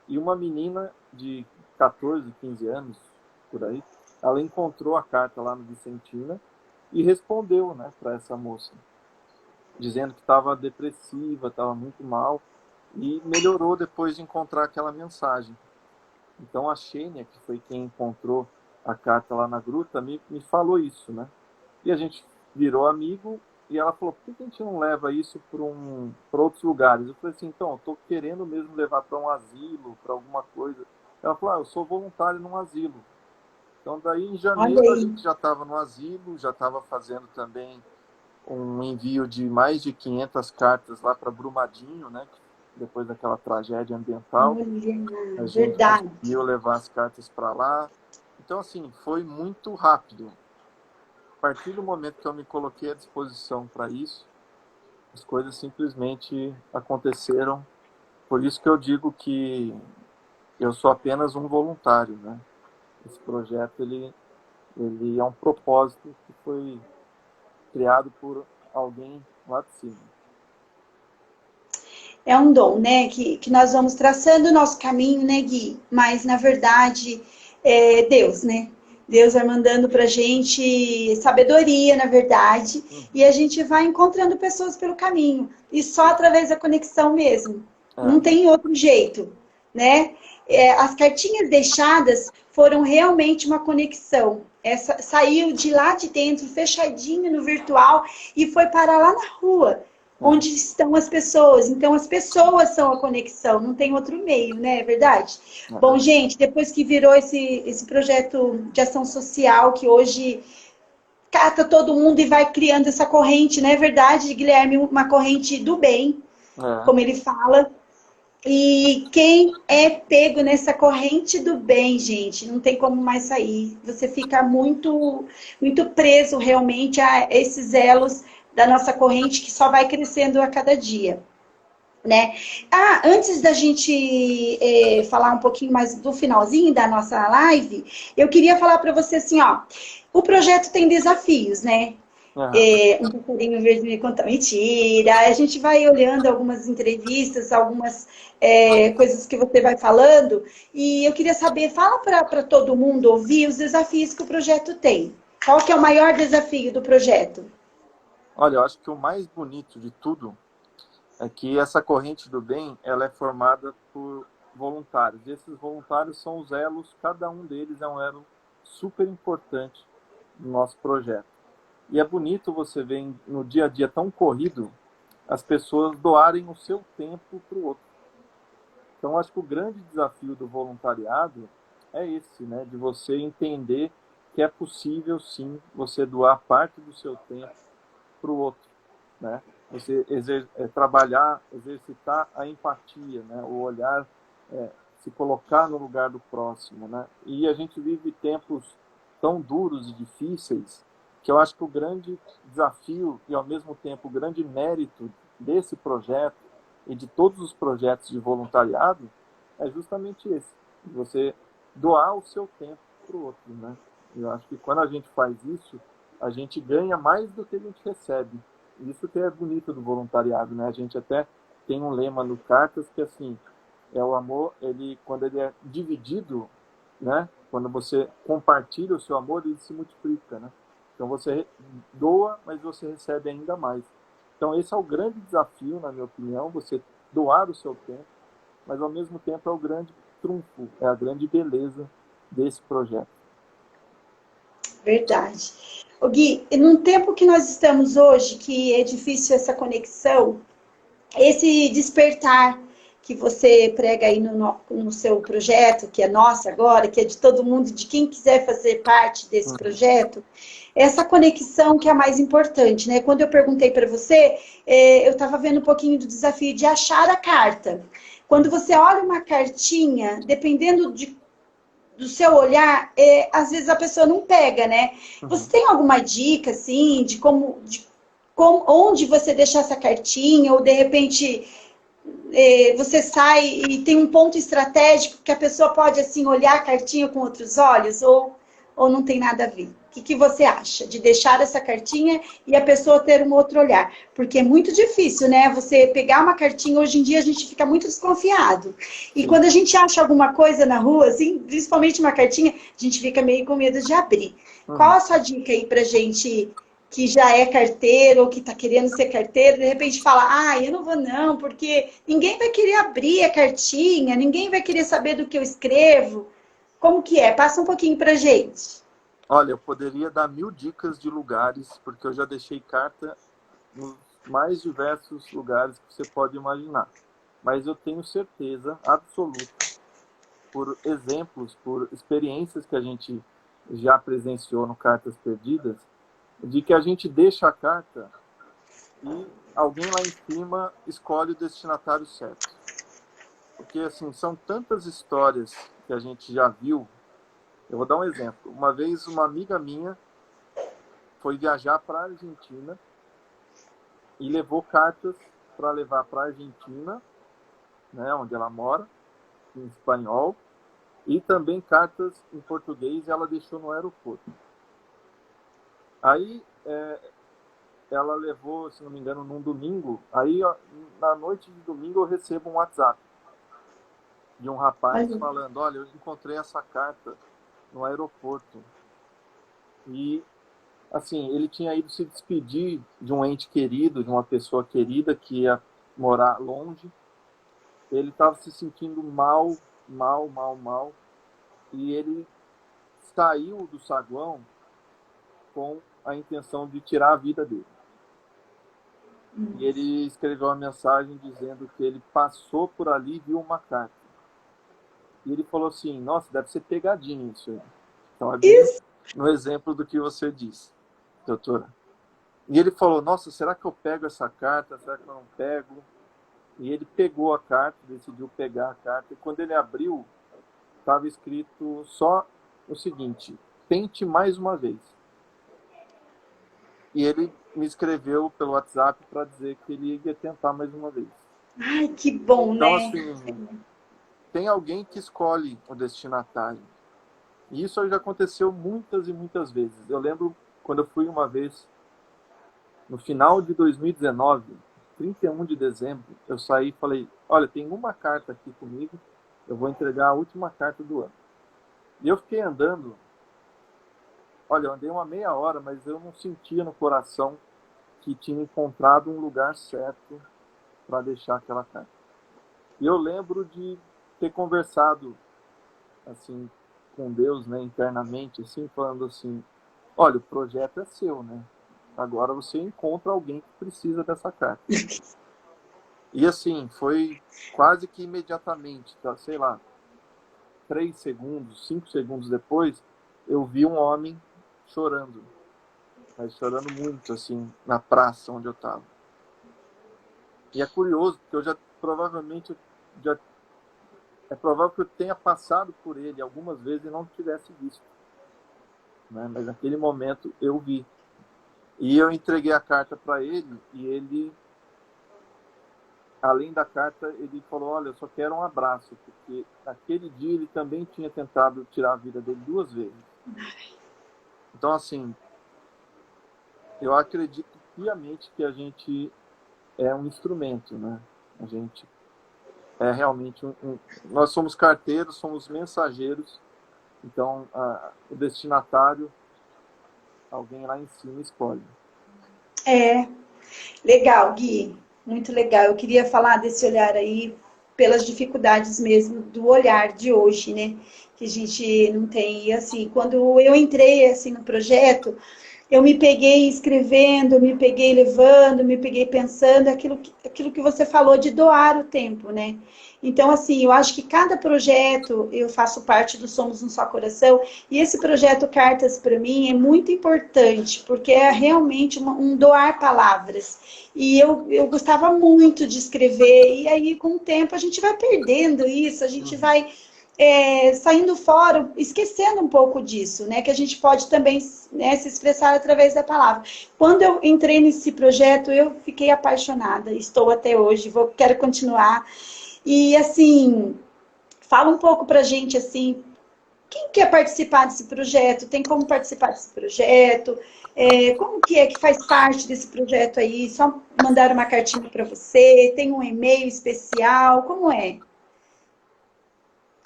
E uma menina de 14, 15 anos, por aí, ela encontrou a carta lá no Vicentina e respondeu, né, para essa moça, dizendo que estava depressiva, estava muito mal, e melhorou depois de encontrar aquela mensagem. Então a Xênia, que foi quem encontrou a carta lá na gruta, me falou isso, né? E a gente virou amigo e ela falou, por que a gente não leva isso para outros lugares? Eu falei assim, então, eu estou querendo mesmo levar para um asilo, para alguma coisa. Ela falou, eu sou voluntário num asilo. Então daí em Olha janeiro a aí. gente já estava no asilo, já estava fazendo também um envio de mais de 500 cartas lá para Brumadinho, né? Depois daquela tragédia ambiental. A Olha, gente verdade. conseguiu levar as cartas para lá. Então, assim, foi muito rápido. A partir do momento que eu me coloquei à disposição para isso, as coisas simplesmente aconteceram. Por isso que eu digo que eu sou apenas um voluntário, né? Esse projeto, ele é um propósito que foi criado por alguém lá de cima. É um dom, né? Que nós vamos traçando o nosso caminho, né, Gui? Mas, na verdade, é Deus, né? Deus vai mandando pra gente sabedoria, na verdade, e a gente vai encontrando pessoas pelo caminho. E só através da conexão mesmo. Não tem outro jeito, né? As cartinhas deixadas foram realmente uma conexão. Saiu de lá de dentro, fechadinho no virtual, e foi parar lá na rua onde estão as pessoas. Então, as pessoas são a conexão, não tem outro meio, né? É verdade? Bom, gente, depois que virou esse projeto de ação social, que hoje cata todo mundo e vai criando essa corrente, não é verdade, Guilherme? Uma corrente do bem, como ele fala. E quem é pego nessa corrente do bem, gente, não tem como mais sair. Você fica muito, muito preso realmente a esses elos da nossa corrente que só vai crescendo a cada dia, né? Antes da gente falar um pouquinho mais do finalzinho da nossa live, eu queria falar para você assim, ó, o projeto tem desafios, né? Um passarinho verde me conta mentira. A gente vai olhando algumas entrevistas, algumas coisas que você vai falando, e eu queria saber, fala para todo mundo ouvir os desafios que o projeto tem. Qual que é o maior desafio do projeto? Olha, eu acho que o mais bonito de tudo é que essa corrente do bem, ela é formada por voluntários. E esses voluntários são os elos, cada um deles é um elo super importante no nosso projeto. E é bonito você ver no dia a dia tão corrido as pessoas doarem o seu tempo para o outro. Então, acho que o grande desafio do voluntariado é esse, né? De você entender que é possível, sim, você doar parte do seu tempo para o outro, né? Você trabalhar, exercitar a empatia, né? O olhar, se colocar no lugar do próximo, né? E a gente vive tempos tão duros e difíceis que eu acho que o grande desafio e, ao mesmo tempo, o grande mérito desse projeto e de todos os projetos de voluntariado é justamente esse, você doar o seu tempo para o outro, né? Eu acho que quando a gente faz isso, a gente ganha mais do que a gente recebe. Isso que é bonito do voluntariado, né? A gente até tem um lema no Cartas que, assim, é o amor, quando ele é dividido, né? Quando você compartilha o seu amor, ele se multiplica, né? Então você doa, mas você recebe ainda mais. Então esse é o grande desafio, na minha opinião, você doar o seu tempo, mas ao mesmo tempo é o grande trunfo, é a grande beleza desse projeto. Verdade. Ô Gui, num tempo que nós estamos hoje, que é difícil essa conexão, esse despertar que você prega aí no seu projeto, que é nosso agora, que é de todo mundo, de quem quiser fazer parte desse projeto, essa conexão que é a mais importante, né? Quando eu perguntei para você, eu estava vendo um pouquinho do desafio de achar a carta. Quando você olha uma cartinha, dependendo do seu olhar, às vezes a pessoa não pega, né? Você tem alguma dica, assim, onde você deixar essa cartinha, ou de repente você sai e tem um ponto estratégico que a pessoa pode, assim, olhar a cartinha com outros olhos, ou não tem nada a ver? O que você acha de deixar essa cartinha e a pessoa ter um outro olhar? Porque é muito difícil, né? Você pegar uma cartinha, hoje em dia a gente fica muito desconfiado. E Sim. quando a gente acha alguma coisa na rua, assim, principalmente uma cartinha, a gente fica meio com medo de abrir. Qual a sua dica aí pra gente que já é carteiro ou que está querendo ser carteiro, de repente fala, eu não vou não, porque ninguém vai querer abrir a cartinha, ninguém vai querer saber do que eu escrevo. Como que é? Passa um pouquinho pra gente. Olha, eu poderia dar 1000 dicas de lugares, porque eu já deixei carta nos mais diversos lugares que você pode imaginar. Mas eu tenho certeza absoluta, por exemplos, por experiências que a gente já presenciou no Cartas Perdidas, de que a gente deixa a carta e alguém lá em cima escolhe o destinatário certo. Porque, assim, são tantas histórias que a gente já viu. Eu vou dar um exemplo. Uma vez, uma amiga minha foi viajar para a Argentina e levou cartas para levar para a Argentina, né, onde ela mora, em espanhol, e também cartas em português, e ela deixou no aeroporto. Aí, ela levou, se não me engano, num domingo. Aí, na noite de domingo, eu recebo um WhatsApp de um rapaz falando, olha, eu encontrei essa carta no aeroporto. E, assim, ele tinha ido se despedir de um ente querido, de uma pessoa querida que ia morar longe. Ele estava se sentindo mal, e ele saiu do saguão com a intenção de tirar a vida dele. E ele escreveu uma mensagem dizendo que ele passou por ali e viu uma carta. E ele falou assim, nossa, deve ser pegadinha isso aí. Então é bem no exemplo do que você disse, doutora. E ele falou, nossa, será que eu pego essa carta? Será que eu não pego? E ele pegou a carta, decidiu pegar a carta. E quando ele abriu, estava escrito só o seguinte, tente mais uma vez. E ele me escreveu pelo WhatsApp para dizer que ele ia tentar mais uma vez. Ai, que bom, então, né? Assim, tem alguém que escolhe o destinatário. E isso já aconteceu muitas e muitas vezes. Eu lembro quando eu fui uma vez, no final de 2019, 31 de dezembro, eu saí e falei, olha, tem uma carta aqui comigo, eu vou entregar a última carta do ano. E eu fiquei andando, olha, eu andei uma meia hora, mas eu não sentia no coração que tinha encontrado um lugar certo para deixar aquela carta. E eu lembro de ter conversado, assim, com Deus, né, internamente, assim, falando assim, olha, o projeto é seu, né? Agora você encontra alguém que precisa dessa carta. E assim, foi quase que imediatamente, tá, sei lá, 3 segundos, 5 segundos depois, eu vi um homem chorando. Mas chorando muito, assim, na praça onde eu estava. E é curioso, porque eu é provável que eu tenha passado por ele algumas vezes e não tivesse visto. Né? Mas naquele momento eu vi. E eu entreguei a carta para ele e ele, além da carta, ele falou, olha, eu só quero um abraço, porque naquele dia ele também tinha tentado tirar a vida dele 2 vezes. Então, assim, eu acredito piamente que a gente é um instrumento, né? A gente é realmente nós somos carteiros, somos mensageiros, então o destinatário, alguém lá em cima escolhe. É, legal, Gui, muito legal. Eu queria falar desse olhar aí, pelas dificuldades mesmo do olhar de hoje, né? Que a gente não tem. E assim, quando eu entrei assim no projeto, eu me peguei escrevendo, me peguei levando, me peguei pensando, aquilo que você falou de doar o tempo, né? Então, assim, eu acho que cada projeto, eu faço parte do Somos um Só Coração, e esse projeto Cartas para mim é muito importante, porque é realmente um doar palavras. E eu gostava muito de escrever, e aí com o tempo a gente vai perdendo isso, a gente vai saindo fora, esquecendo um pouco disso, né? Que a gente pode também, né, se expressar através da palavra. Quando eu entrei nesse projeto, eu fiquei apaixonada, estou até hoje, quero continuar. E assim, fala um pouco pra gente assim, quem quer participar desse projeto? Tem como participar desse projeto? Como que é que faz parte desse projeto aí? Só mandar uma cartinha para você? Tem um e-mail especial? Como é?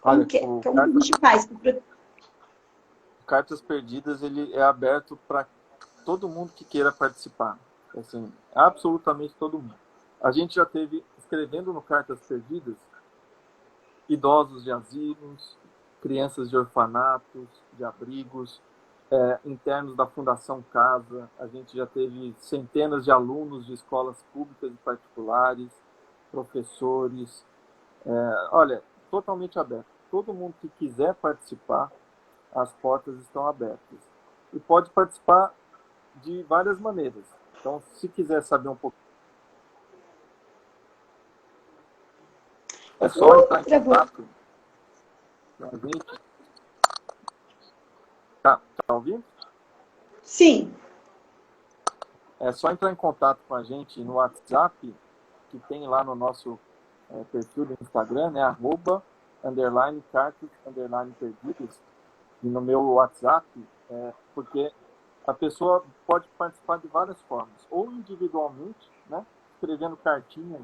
Como Olha, que é? o Como que a gente faz? Cartas Perdidas, ele é aberto para todo mundo que queira participar. Assim, absolutamente todo mundo. A gente já teve, escrevendo no Cartas Perdidas, idosos de asilos, crianças de orfanatos, de abrigos, internos da Fundação Casa. A gente já teve centenas de alunos de escolas públicas e particulares, professores. Olha, totalmente aberto. Todo mundo que quiser participar, as portas estão abertas. E pode participar de várias maneiras. Então, se quiser saber um pouco, é só entrar em contato com a gente. Tá ouvindo? Sim. É só entrar em contato com a gente no WhatsApp, que tem lá no nosso perfil do Instagram, né? @_cartas _perdidas. E no meu WhatsApp, porque a pessoa pode participar de várias formas. Ou individualmente, né? Escrevendo cartinhas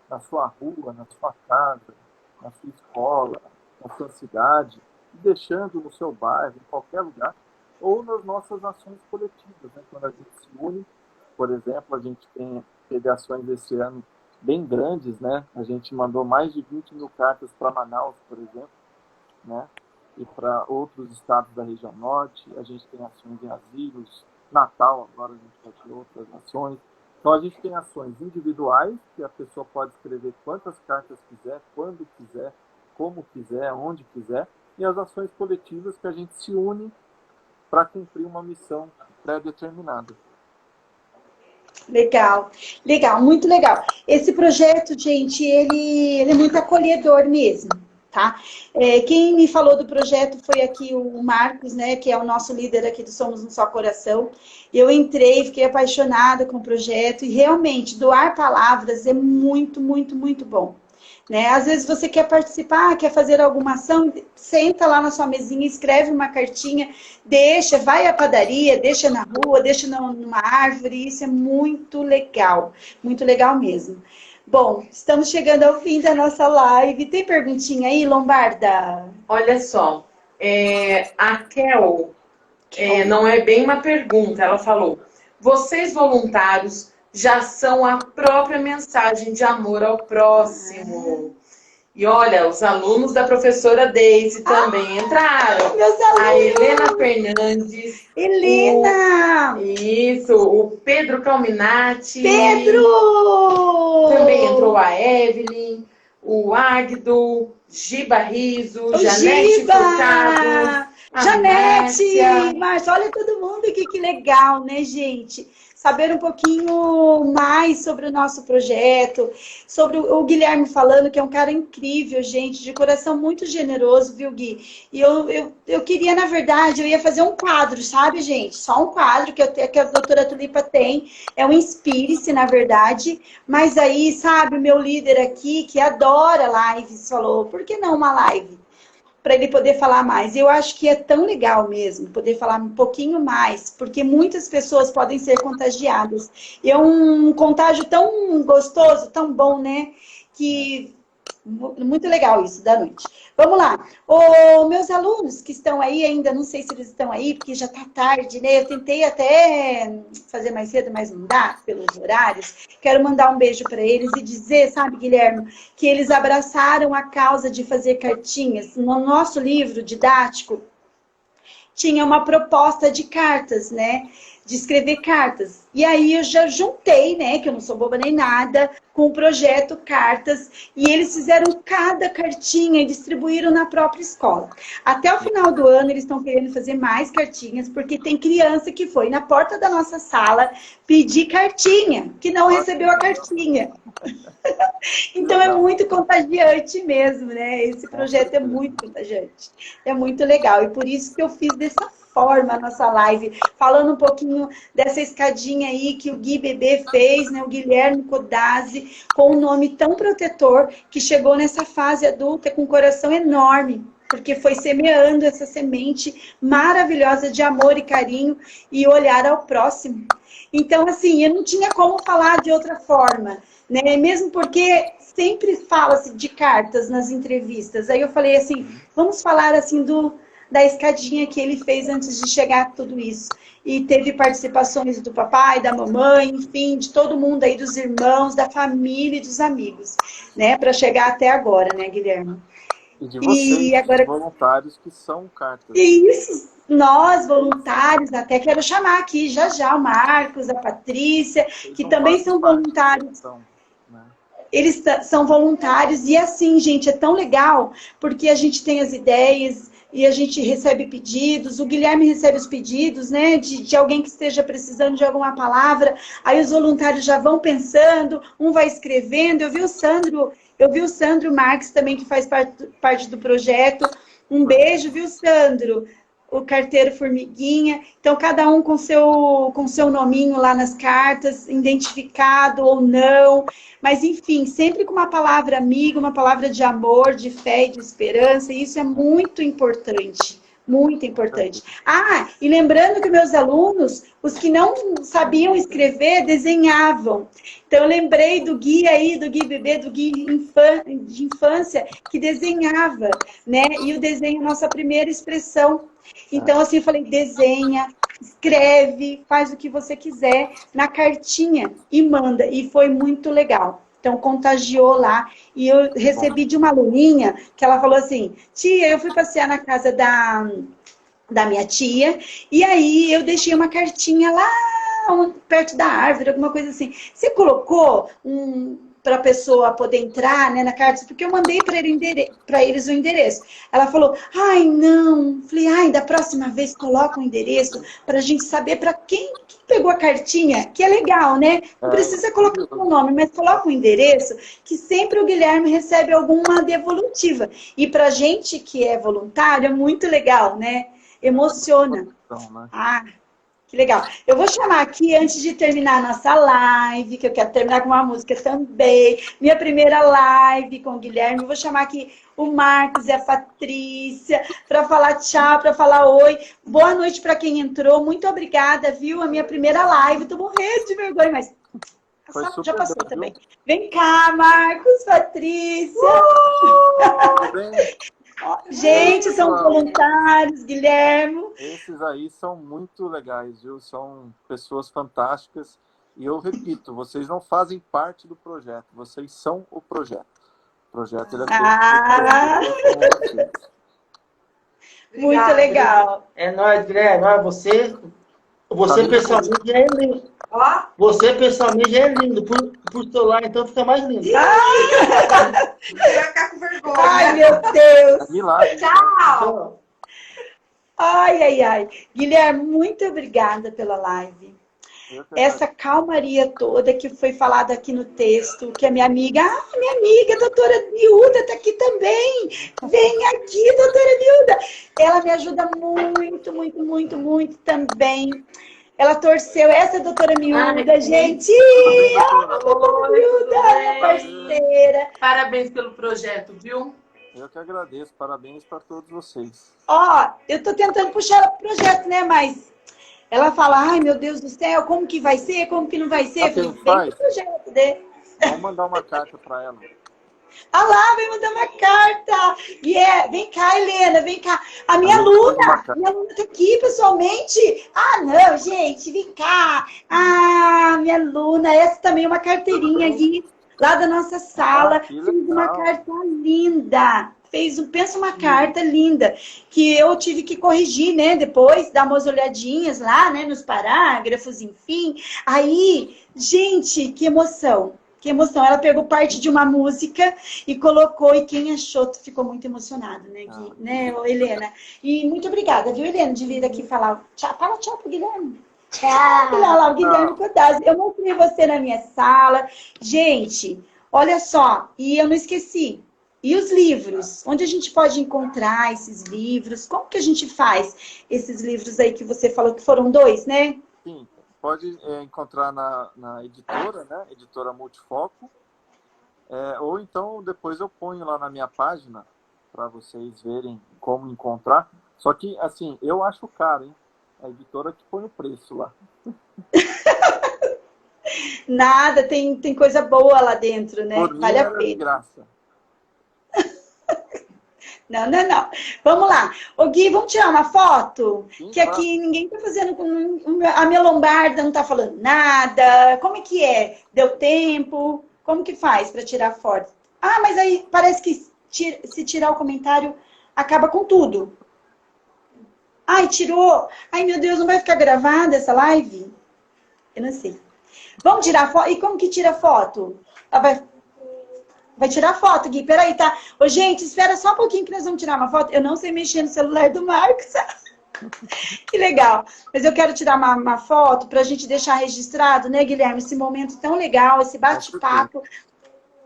na sua rua, na sua casa, na sua escola, na sua cidade, e deixando no seu bairro, em qualquer lugar, ou nas nossas ações coletivas, né? Quando a gente se une, por exemplo, a gente teve ações esse ano bem grandes, né? A gente mandou mais de 20 mil cartas para Manaus, por exemplo, né? E para outros estados da região norte. A gente tem ações em asilos, Natal, agora a gente vai ter outras ações. Então a gente tem ações individuais, que a pessoa pode escrever quantas cartas quiser, quando quiser, como quiser, onde quiser, e as ações coletivas que a gente se une para cumprir uma missão pré-determinada. Legal, legal, muito legal. Esse projeto, gente, ele é muito acolhedor mesmo, tá? Quem me falou do projeto foi aqui o Marcos, né, que é o nosso líder aqui do Somos um Só Coração. Eu entrei, fiquei apaixonada com o projeto e realmente doar palavras é muito, muito, muito bom. Né? Às vezes você quer participar, quer fazer alguma ação, senta lá na sua mesinha, escreve uma cartinha, deixa, vai à padaria, deixa na rua, deixa numa árvore, isso é muito legal mesmo. Bom, estamos chegando ao fim da nossa live. Tem perguntinha aí, Lombarda? Olha só, a Kel, não é bem uma pergunta, ela falou: vocês voluntários já são a própria mensagem de amor ao próximo. E olha, os alunos da professora Deise também entraram. Meus alunos! A Helena Fernandes. Helena! Isso, o Pedro Calminati. Pedro! Também entrou a Evelyn, o Agdo, Giba Riso, Janete Furtado. Janete! Márcia, olha todo mundo aqui, que legal, né, gente? Saber um pouquinho mais sobre o nosso projeto, sobre o Guilherme falando, que é um cara incrível, gente, de coração muito generoso, viu, Gui? E eu queria, na verdade, eu ia fazer um quadro, sabe, gente? Só um quadro que a doutora Tulipa tem, é um Inspire-se, na verdade, mas aí, sabe, o meu líder aqui, que adora lives, falou, por que não uma live? para ele poder falar mais. Eu acho que é tão legal mesmo poder falar um pouquinho mais, porque muitas pessoas podem ser contagiadas. E é um contágio tão gostoso, tão bom, né? Que muito legal isso da noite. Vamos lá. Meus alunos que estão aí, ainda não sei se eles estão aí, porque já está tarde, né? Eu tentei até fazer mais cedo, mas não dá pelos horários. Quero mandar um beijo para eles e dizer, sabe, Guilherme, que eles abraçaram a causa de fazer cartinhas. No nosso livro didático, tinha uma proposta de cartas, né? De escrever cartas. E aí eu já juntei, né? Que eu não sou boba nem nada, com o projeto Cartas. E eles fizeram cada cartinha e distribuíram na própria escola. Até o final do ano, eles estão querendo fazer mais cartinhas, porque tem criança que foi na porta da nossa sala pedir cartinha, que não recebeu a cartinha. Então é muito contagiante mesmo, né? Esse projeto é muito contagiante. É muito legal. E por isso que eu fiz dessa forma a nossa live, falando um pouquinho dessa escadinha aí que o Gui Bebê fez, né? O Guilherme Codazzi, com um nome tão protetor, que chegou nessa fase adulta com um coração enorme, porque foi semeando essa semente maravilhosa de amor e carinho e olhar ao próximo. Então, assim, eu não tinha como falar de outra forma, né? Mesmo porque sempre fala-se de cartas nas entrevistas. Aí eu falei assim, vamos falar assim da escadinha que ele fez antes de chegar a tudo isso. E teve participações do papai, da mamãe, enfim, de todo mundo aí, dos irmãos, da família e dos amigos, né? Para chegar até agora, né, Guilherme? E de vocês, agora, voluntários que são cartas. Isso, nós, voluntários, até quero chamar aqui já o Marcos, a Patrícia, que também são voluntários. Eles são voluntários e assim, gente, é tão legal, porque a gente tem as ideias e a gente recebe pedidos, o Guilherme recebe os pedidos, né, de alguém que esteja precisando de alguma palavra, aí os voluntários já vão pensando, um vai escrevendo. Eu vi o Sandro Marques também, que faz parte do projeto. Um beijo, viu, Sandro? O carteiro Formiguinha. Então, cada um com seu nominho lá nas cartas, identificado ou não. Mas, enfim, sempre com uma palavra amiga, uma palavra de amor, de fé e de esperança. E isso é muito importante. Muito importante. Ah, e lembrando que meus alunos, os que não sabiam escrever, desenhavam. Então, eu lembrei do Gui aí, do Gui Bebê, do Gui de infância, que desenhava, né? E o desenho é a nossa primeira expressão. Então, assim, eu falei, desenha, escreve, faz o que você quiser na cartinha e manda. E foi muito legal. Então, contagiou lá. E eu recebi de uma aluninha que ela falou assim, tia, eu fui passear na casa da minha tia, e aí eu deixei uma cartinha lá perto da árvore, alguma coisa assim. Você colocou para a pessoa poder entrar, né, na carta, porque eu mandei para eles o endereço. Ela falou, ai, não. Falei, ai, da próxima vez coloca o endereço para a gente saber para quem pegou a cartinha, que é legal, né? Não precisa colocar o nome, mas coloca o endereço, que sempre o Guilherme recebe alguma devolutiva. E para gente que é voluntário, é muito legal, né? Emociona. Ah, que legal. Eu vou chamar aqui, antes de terminar a nossa live, que eu quero terminar com uma música também, minha primeira live com o Guilherme, eu vou chamar aqui o Marcos e a Patrícia para falar tchau, para falar oi. Boa noite para quem entrou, muito obrigada, viu? A minha primeira live, tô morrendo de vergonha, mas já passou bem, também. Viu? Vem cá, Marcos, Patrícia. Gente, são voluntários, Guilherme. Esses aí são muito legais, viu? São pessoas fantásticas. E eu repito, vocês não fazem parte do projeto, vocês são o projeto. O projeto é muito legal. É nóis, Guilherme. Olha, você pessoalmente já é lindo. Você pessoalmente já é lindo. Por celular, então, fica mais lindo. Você vai ficar com vergonha. Ai, meu Deus. Tchau. Ai. Guilherme, muito obrigada pela live. Essa calmaria toda que foi falada aqui no texto, que a minha amiga, a doutora Nilda está aqui também. Vem aqui, doutora Nilda. Ela me ajuda muito também. Ela torceu, essa doutora Nilda, gente. Doutora Nilda, minha parceira. Parabéns pelo projeto, viu? Eu que agradeço. Parabéns para todos vocês. Ó, eu tô tentando puxar o projeto, né? Mas ela fala, ai meu Deus do céu, como que vai ser? Como que não vai ser? Sabe o que a Eu gente falei, vem faz? pro projeto, né? Vamos mandar uma carta para ela. Ah lá, vai mandar uma carta. Vem cá, Helena, vem cá. A A minha gente manda uma aluna, carta. minha aluna tá aqui pessoalmente. Ah, não, gente, vem cá. Ah, minha aluna, essa também é uma carteirinha aqui, lá da nossa sala. Que Fez uma legal. carta linda. Pensa uma carta linda, que eu tive que corrigir, né? Depois, dar umas olhadinhas lá, né? Nos parágrafos, enfim. Aí, gente, que emoção. Que emoção. Ela pegou parte de uma música e colocou, e quem achou ficou muito emocionado, né, Gui? Né, ô, Helena? E muito obrigada, viu, Helena, de vir aqui falar. Tchau, fala tchau pro Guilherme. Tchau. Olha lá, o Guilherme Codazzi. Eu mostrei você na minha sala. Gente, olha só, e eu não esqueci. E os livros? Onde a gente pode encontrar esses livros? Como que a gente faz esses livros aí que você falou que foram 2, né? Sim, pode encontrar na editora, né? Editora Multifoco. Ou então depois eu ponho lá na minha página para vocês verem como encontrar. Só que, assim, eu acho caro, hein? A editora que põe o preço lá. Nada, tem coisa boa lá dentro, né? Por mim Vale a era de pena. graça. Não. Vamos lá. Ô Gui, vamos tirar uma foto? Sim, Que aqui ninguém tá fazendo... A minha lombarda não tá falando nada. Como é que é? Deu tempo? Como que faz para tirar foto? Ah, mas aí parece que se tirar o comentário, acaba com tudo. Ai, tirou. Ai, meu Deus, não vai ficar gravada essa live? Eu não sei. Vamos tirar foto? E como que tira foto? Vai tirar foto, Gui. Peraí, tá? Ô, gente, espera só um pouquinho que nós vamos tirar uma foto. Eu não sei mexer no celular do Marcos. Que legal. Mas eu quero tirar uma foto pra gente deixar registrado, né, Guilherme? Esse momento tão legal, esse bate-papo.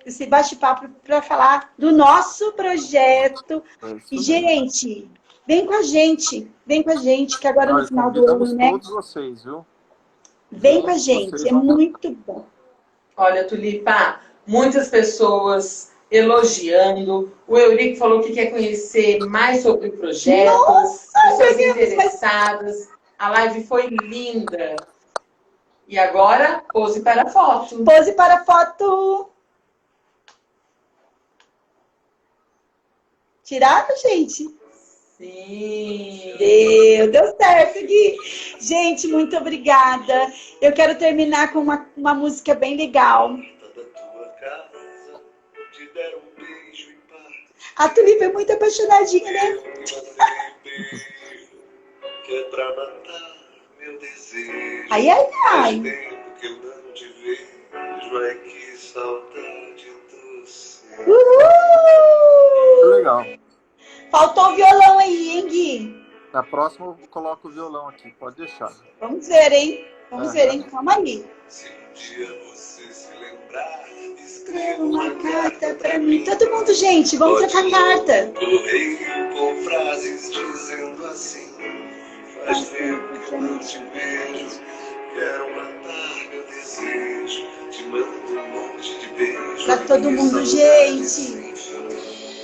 Esse bate-papo para falar do nosso projeto. E, gente, vem com a gente. Vem com a gente, que agora no final do ano, né? Todos vocês, viu? Vem com a gente, é muito bom. Olha, Tulipa, muitas pessoas elogiando. O Eurico falou que quer conhecer mais sobre o projeto. Nossa, pessoas interessadas. A live foi linda. E agora, pose para a foto. Pose para a foto. Tiraram, gente? Sim. Deu certo, Gui. Gente, muito obrigada. Eu quero terminar com uma música bem legal. A Tulipa é muito apaixonadinha, né? Ai, ai, ai. Uhul! Legal. Faltou o violão aí, hein, Gui? Na próxima eu coloco o violão aqui, pode deixar. Vamos ver, hein? Vamos ver, hein? Calma aí. Se um dia você se lembrar, Escreva uma carta pra mim. Todo mundo, gente, vamos trocar carta. correio com frases dizendo assim: faz tempo que eu não te vejo, quero matar meu desejo, te mando um monte de beijos. Pra todo mundo, gente.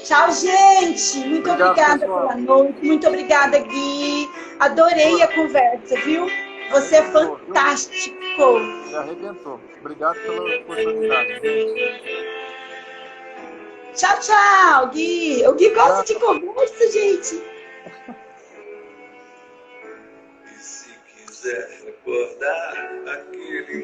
Tchau, gente. Muito obrigada pela noite. Muito obrigada, Gui. Adorei a conversa, viu? Você é fantástico. Já arrebentou. Obrigado pela oportunidade. Tchau, tchau, Gui. O Gui gosta de conversa, gente. E se quiser recordar aquele